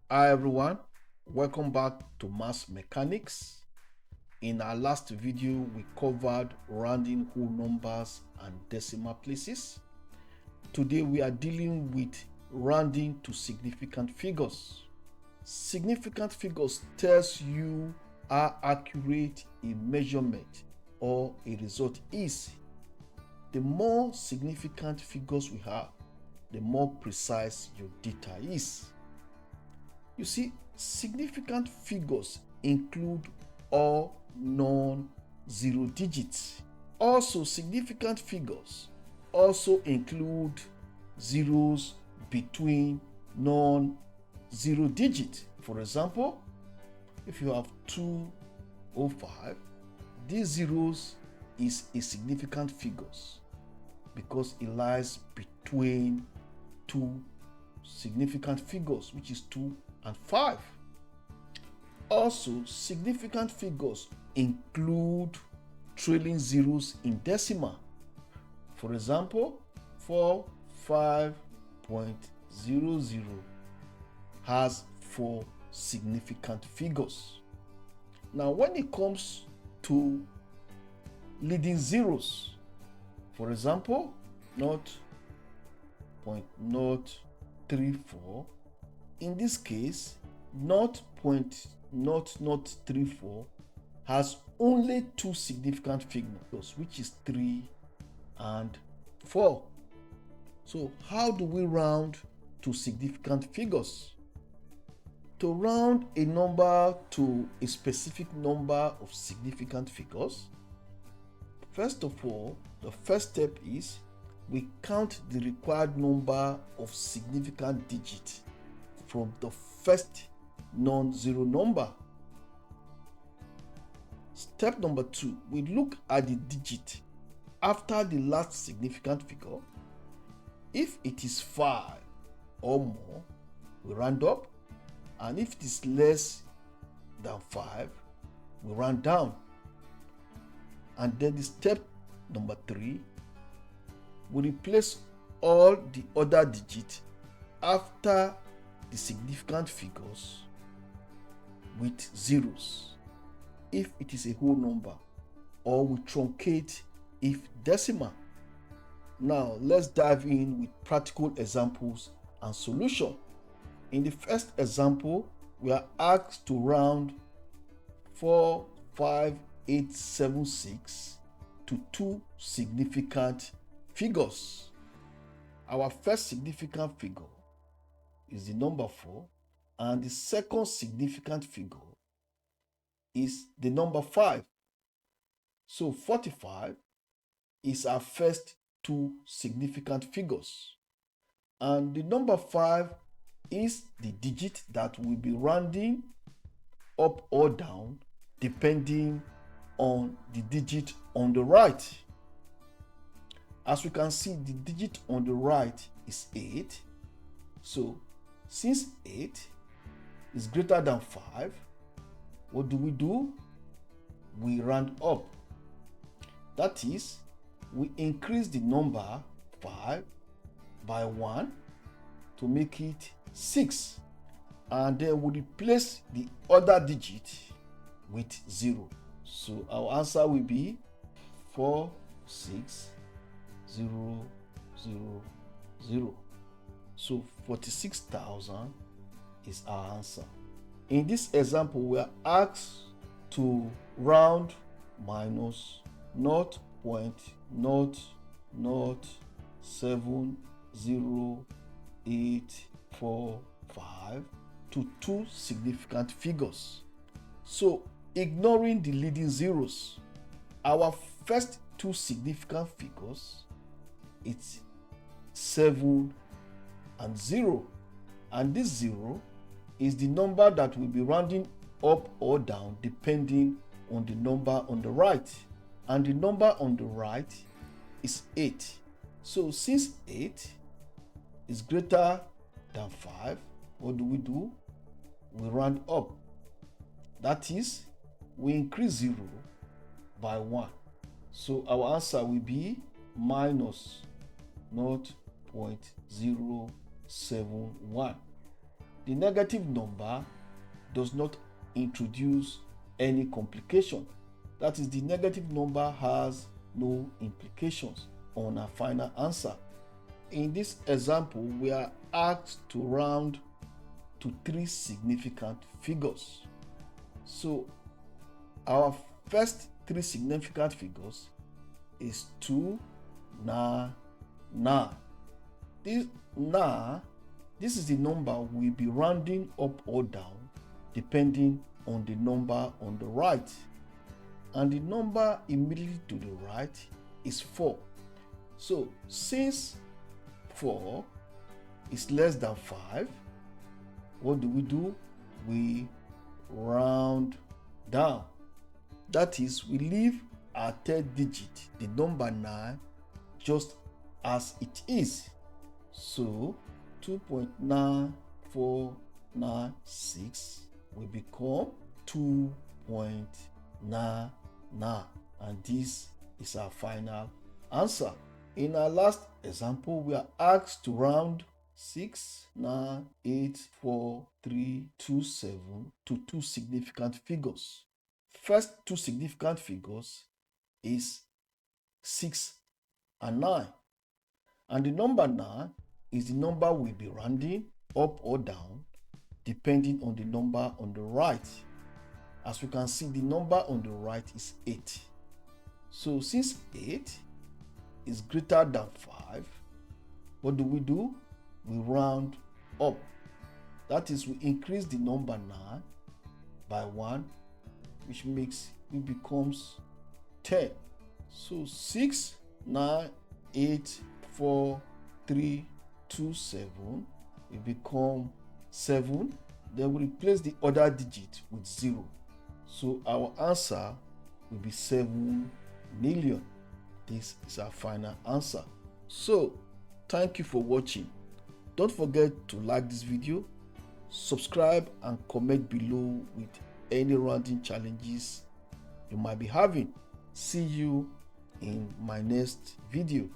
Hi everyone, welcome back to Math Mechanics. In our last video, we covered rounding whole numbers and decimal places. Today we are dealing with rounding to significant figures. Significant figures tells you how accurate a measurement or a result is. The more significant figures we have, the more precise your data is. You see, significant figures include all non-zero digits. Also, significant figures also include zeros between non-zero digits. For example, if you have 205, these zeros is a significant figures because it lies between two significant figures, which is 2 and 5. Also, significant figures include trailing zeros in decimal. For example, 45.00 has 4 significant figures. Now, when it comes to leading zeros, for example, 0.034, in this case, 0.0034 has only 2 significant figures, which is 3 and 4. So how do we round to significant figures? To round a number to a specific number of significant figures, first of all, the first step is we count the required number of significant digits from the first non-zero number. Step number 2, we look at the digit after the last significant figure. If it is 5 or more, we round up, and if it is less than 5, we round down. And then the step number 3, we replace all the other digits after the significant figures with zeros if it is a whole number, or we truncate if decimal. Now let's dive in with practical examples and solution. In the first example, we are asked to round 45876 to 2 significant figures. Our first significant figure is the number 4, and the second significant figure is the number 5. So 45 is our first 2 significant figures, and the number 5 is the digit that will be rounding up or down depending on the digit on the right. As we can see, the digit on the right is 8. So since 8 is greater than 5, what do? We round up. That is, we increase the number 5 by 1 to make it 6. And then we replace the other digit with 0. So our answer will be 46000. So 46,000 is our answer. In this example, we are asked to round minus 0.0070845 to 2 significant figures. So ignoring the leading zeros, our first 2 significant figures, it's 7 and 0, and this 0 is the number that will be rounding up or down depending on the number on the right, and the number on the right is 8. So since 8 is greater than 5, what do? We round up. That is, we increase 0 by 1. So our answer will be minus 0.071. the negative number does not introduce any complication. That is, the negative number has no implications on our final answer. In this example, we are asked to round to 3 significant figures. So our first 3 significant figures is 2, 9, 9. This is the number we'll be rounding up or down depending on the number on the right. And the number immediately to the right is 4. So since 4 is less than 5, what do? We round down. That is, we leave our third digit, the number 9, just as it is. So 2.9496 will become 2.99, and this is our final answer. In our last example, we are asked to round 6, 9, 8, 4, 3, 2, 7 to 2 significant figures. First 2 significant figures is 6 and 9. And the number 9 is the number we'll be rounding up or down depending on the number on the right. As we can see, the number on the right is 8. So since 8 is greater than 5, what do? We round up. That is, we increase the number 9 by 1, which makes it becomes 10. So 6, 9, 8, 4, 3, 2, 7 will become 7. Then we replace the other digit with 0. So our answer will be 7 million. This is our final answer. So thank you for watching. Don't forget to like this video, subscribe, and comment below with any rounding challenges you might be having. See you in my next video.